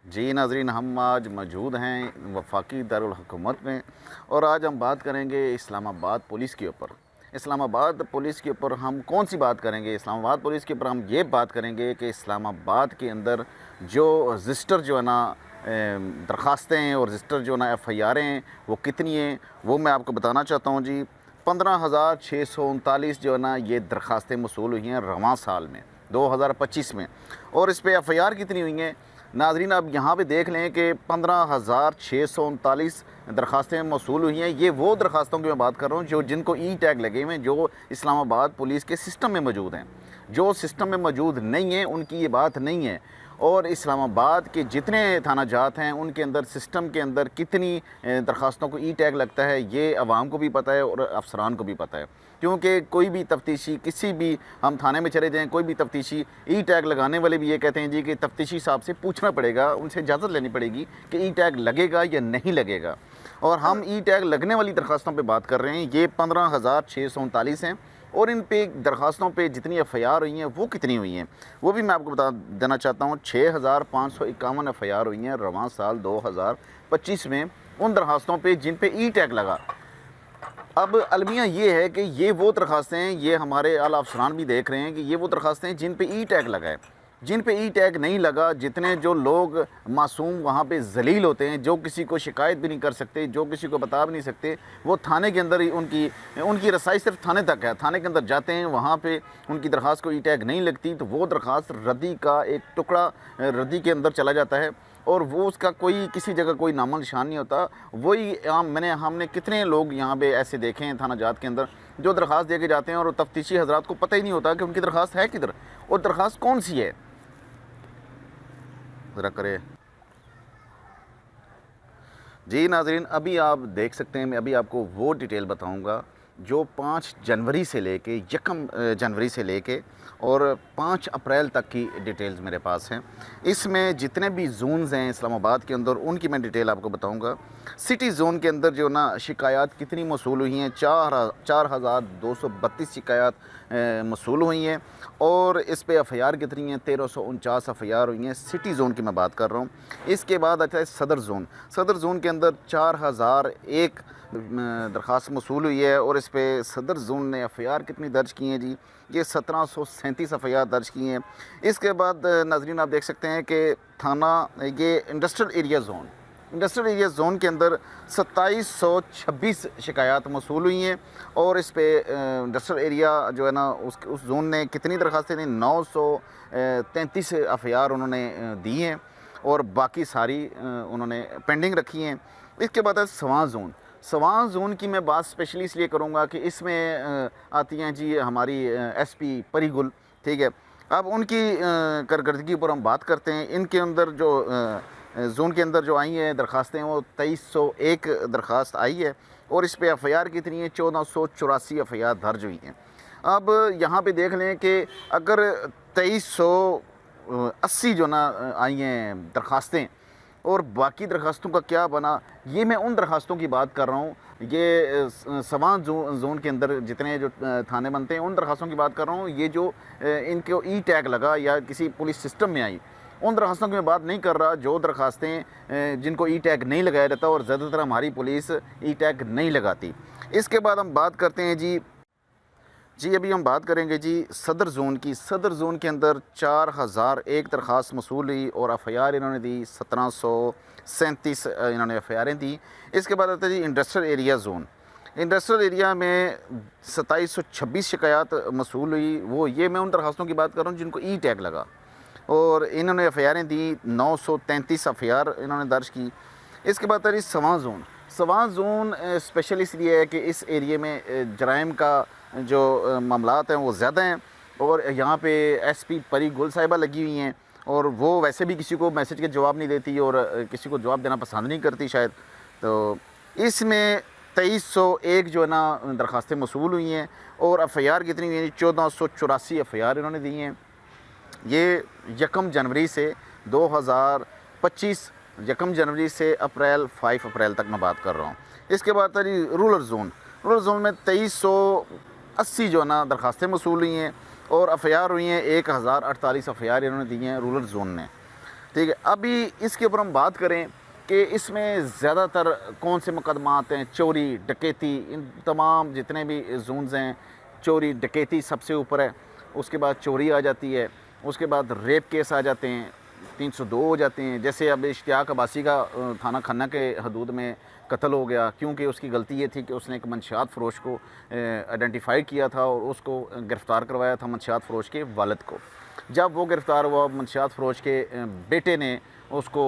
जी नाज़रीन, हम आज मौजूद हैं वफाकी दारुल हुकूमत में और आज हम बात करेंगे इस्लामाबाद पुलिस के ऊपर। इस्लामाबाद पुलिस के ऊपर हम कौन सी बात करेंगे? इस्लामाबाद पुलिस के ऊपर हम ये बात करेंगे कि इस्लामाबाद के अंदर जो रजिस्टर जो है ना दरख्वास्तें और रजिस्टर जो है ना एफ़आईआरें हैं वो कितनी हैं, वो मैं आपको बताना चाहता हूँ जी। 15,639 जो है ना ये दरख्वास्तें मौसूल हुई हैं रवां साल में 2025 में। और इस पर एफ़आईआर कितनी हुई हैं नाज़रीन? अब यहाँ पे देख लें कि 15,639 दरख्वास्तें मौसूल हुई हैं। ये वो दरख्वास्तों की मैं बात कर रहा हूँ जो जिनको ई टैग लगे हुए हैं, जो इस्लामाबाद पुलिस के सिस्टम में मौजूद हैं। जो सिस्टम में मौजूद नहीं है उनकी ये बात नहीं है। और इस्लामाबाद के जितने थाना जात हैं उनके अंदर सिस्टम के अंदर कितनी दरख्वास्तों को ई टैग लगता है ये आवाम को भी पता है और अफसरान को भी पता है। क्योंकि कोई भी तफ्तीशी किसी भी हम थाने में चले जाएँ, कोई भी तफ्तीशी ई टैग लगाने वाले भी ये कहते हैं जी कि तफ्तीशी साहब से पूछना पड़ेगा, उनसे इजाज़त लेनी पड़ेगी कि ई टैग लगेगा या नहीं लगेगा। और हम ई टैग लगने वाली दरख्वास्तों पर बात कर रहे हैं, ये 15,639 हैं। और इन पे दरख्वास्तों पे जितनी एफ़आईआर हुई हैं वो कितनी हुई हैं वो भी मैं आपको बता देना चाहता हूँ। 6,551 एफ़आईआर हुई हैं रवां साल 2025 में उन दरख्वास्तों पे जिन पे ई टैग लगा। अब अलमिया ये है कि ये वो दरख्वास्तें हैं, ये हमारे आला अफसरान भी देख रहे हैं कि ये वो दरख्वास्तें हैं जिन पे ई टैग लगा है। जिन पे ई टैग नहीं लगा, जितने जो लोग मासूम वहाँ पे ज़लील होते हैं, जो किसी को शिकायत भी नहीं कर सकते, जो किसी को बता भी नहीं सकते, वो थाने के अंदर ही उनकी रसाई सिर्फ थाने तक है। थाने के अंदर जाते हैं, वहाँ पे उनकी दरख्वास्त को ई टैग नहीं लगती तो वो दरख्वास्त रद्दी का एक टुकड़ा रद्दी के अंदर चला जाता है और वो उसका कोई किसी जगह कोई नामो निशान नहीं होता। वही हमने कितने लोग यहाँ पे ऐसे देखे हैं थाना जात के अंदर जो दरख्वास्त दे के जाते हैं और तफ्तीशी हजरात को पता ही नहीं होता कि उनकी दरख्वास्त है किधर और दरख्वास्त कौन सी है। ज़रा करे जी नाज़रीन, अभी आप देख सकते हैं, मैं अभी आपको वो डिटेल बताऊंगा जो 5 जनवरी से लेके 1 जनवरी से लेके और 5 अप्रैल तक की डिटेल्स मेरे पास हैं। इसमें जितने भी जोन्स हैं इस्लामाबाद के अंदर उनकी मैं डिटेल आपको बताऊंगा। सिटी जोन के अंदर जो ना शिकायत कितनी मौसूल हुई हैं, 4,232 शिकायत मौसूल हुई हैं और इस पे एफ़आईआर कितनी हैं, 1,349 एफ़आईआर हुई हैं। सिटी ज़ोन की मैं बात कर रहा हूँ। इसके बाद अच्छा है सदर ज़ोन। सदर ज़ोन के अंदर 4,001 दरख्वास्त मौसूल हुई है और इस पे सदर ज़ोन ने एफ़आईआर कितनी दर्ज की हैं जी, ये 1,737 एफ़आईआर दर्ज की हैं। इसके बाद नाज़रीन आप देख सकते हैं कि थाना ये इंडस्ट्रियल एरिया ज़ोन के अंदर 2,726 शिकायत मौसूल हुई हैं और इस पे इंडस्ट्रियल एरिया जो है ना उस ज़ोन ने कितनी दरख्वास्तें दी, 933 एफ़आईआर उन्होंने दी हैं और बाकी सारी उन्होंने पेंडिंग रखी हैं। इसके बाद है सवां ज़ोन की मैं बात स्पेशली इसलिए करूँगा कि इसमें आती हैं जी हमारी एसपी परी गुल, ठीक है। अब उनकी कारकर्दगी पर हम बात करते हैं। इनके अंदर जो ज़ोन के अंदर जो आई हैं दरख्वास्तें वो 2,301 दरख्वास्त आई है और इस पे एफ़आईआर कितनी है, 1,484 एफ़आईआर दर्ज हुई हैं। अब यहाँ पे देख लें कि अगर 2,380 जो ना आई हैं दरख्वास्तें और बाकी दरख्वास्तों का क्या बना, ये मैं उन दरख्वास्तों की बात कर रहा हूँ। ये सवां ज़ोन के अंदर जितने जो थाने बनते हैं उन दरख्वास्तों की बात कर रहा हूँ। ये जो इनको ई टैग लगा या किसी पुलिस सिस्टम में आई उन दरख्वास्तों की मैं बात नहीं कर रहा। जो दरख्वास्तें जिनको ई टैग नहीं लगाया जाता और ज़्यादातर हमारी पुलिस ई टैग नहीं लगाती। इसके बाद हम बात करते हैं जी अभी हम बात करेंगे जी सदर ज़ोन की। सदर ज़ोन के अंदर 4,001 दरख्वास्त मौसूल हुई और एफ़आईआर इन्होंने दी 1,737 इन्होंने एफ़आईआरें दी। इसके बाद आता है G industrial area zone. Industrial area में 2,726 शिकायत मौसूल हुई। वो ये मैं उन दरख्वास्तों की बात कर रहा हूँ जिनको ई टैग लगा और इन्होंने एफ़आईआरें दी, 933 एफ़आईआर इन्होंने दर्ज की। इसके बाद है सवां ज़ोन स्पेशल इसलिए है कि इस एरिए में जराइम का जो मामलात हैं वो ज़्यादा हैं और यहाँ पे एसपी परी गुल साहिबा लगी हुई हैं और वो वैसे भी किसी को मैसेज के जवाब नहीं देती और किसी को जवाब देना पसंद नहीं करती शायद। तो इसमें 2,301 जो है ना दरख्वास्तें मौसूल हुई हैं और एफ़आईआर कितनी हुई हैं, 1,484 एफ़आईआर इन्होंने दी हैं। ये 1 जनवरी से 2025 1 जनवरी से 5 अप्रैल तक मैं बात कर रहा हूँ। इसके बाद जी रूरल ज़ोन में 2,380 जो है ना दरख्वास्तें मौसूल हुई हैं और एफ़आईआर हुई हैं 1,048 एफ़आईआर इन्होंने दी हैं रूरल ज़ोन ने। ठीक है, अभी इसके ऊपर हम बात करें कि इसमें ज़्यादातर कौन से मुकदमात हैं, चोरी, डकैती, इन तमाम जितने भी ज़ोन्स हैं, चोरी, डकैती सबसे ऊपर है, उसके बाद चोरी आ जाती है, उसके बाद रेप केस आ जाते हैं, 302 हो जाते हैं। जैसे अब इश्तियाक अब्बासी का थाना खन्ना के हदूद में कत्ल हो गया, क्योंकि उसकी गलती ये थी कि उसने एक मंशियात फ़रोश को आइडेंटिफाई किया था और उसको गिरफ़्तार करवाया था, मंशियात फ़रोश के वालिद को। जब वो गिरफ़्तार हुआ, मंशियात फ़रोश के बेटे ने उसको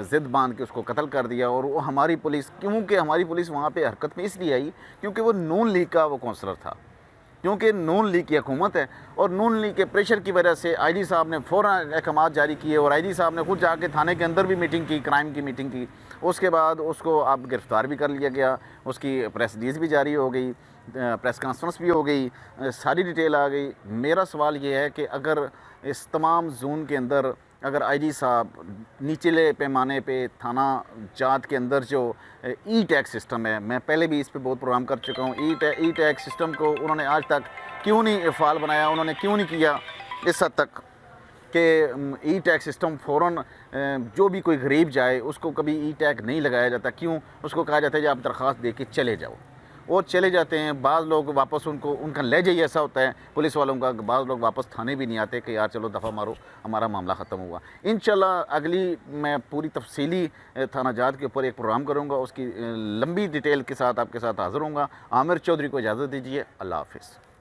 ज़िद बांध के उसको कत्ल कर दिया। और वो हमारी पुलिस, क्योंकि हमारी पुलिस वहाँ पे हरकत में इसलिए आई क्योंकि वो नून लीग का वो कौंसलर था, क्योंकि नून लीग की हुकूमत है और नून लीग के प्रेशर की वजह से आईजी साहब ने फ़ौरन अहकाम जारी किए और आईजी साहब ने खुद जाके थाने के अंदर भी मीटिंग की, क्राइम की मीटिंग की। उसके बाद उसको अब गिरफ़्तार भी कर लिया गया, उसकी प्रेस रिलीज़ भी जारी हो गई, प्रेस कॉन्फ्रेंस भी हो गई, सारी डिटेल आ गई। मेरा सवाल ये है कि अगर इस तमाम जोन के अंदर अगर आईजी साहब निचले पैमाने पे थाना जात के अंदर जो ई टैक्स सिस्टम है, मैं पहले भी इस पे बहुत प्रोग्राम कर चुका हूँ, ई टैक्स सिस्टम को उन्होंने आज तक क्यों नहीं फ़ाल बनाया, उन्होंने क्यों नहीं किया इस हद तक कि ई टैक्स सिस्टम फ़ौरन जो भी कोई गरीब जाए उसको कभी ई टैग नहीं लगाया जाता, क्यों? उसको कहा जाता है कि आप दरख्वास्त दे के चले जाओ, और चले जाते हैं। बाज़ लोग वापस उनका लहजा ही ऐसा होता है पुलिस वालों का, बाज़ लोग वापस थाने भी नहीं आते कि यार चलो दफ़ा मारो, हमारा मामला ख़त्म हुआ। इंशाल्लाह अगली मैं पूरी तफसीली थाना जात के ऊपर एक प्रोग्राम करूँगा, उसकी लंबी डिटेल के साथ आपके साथ हाज़िर होऊंगा। आमिर चौधरी को इजाज़त दीजिए, अल्लाह हाफ़िज़।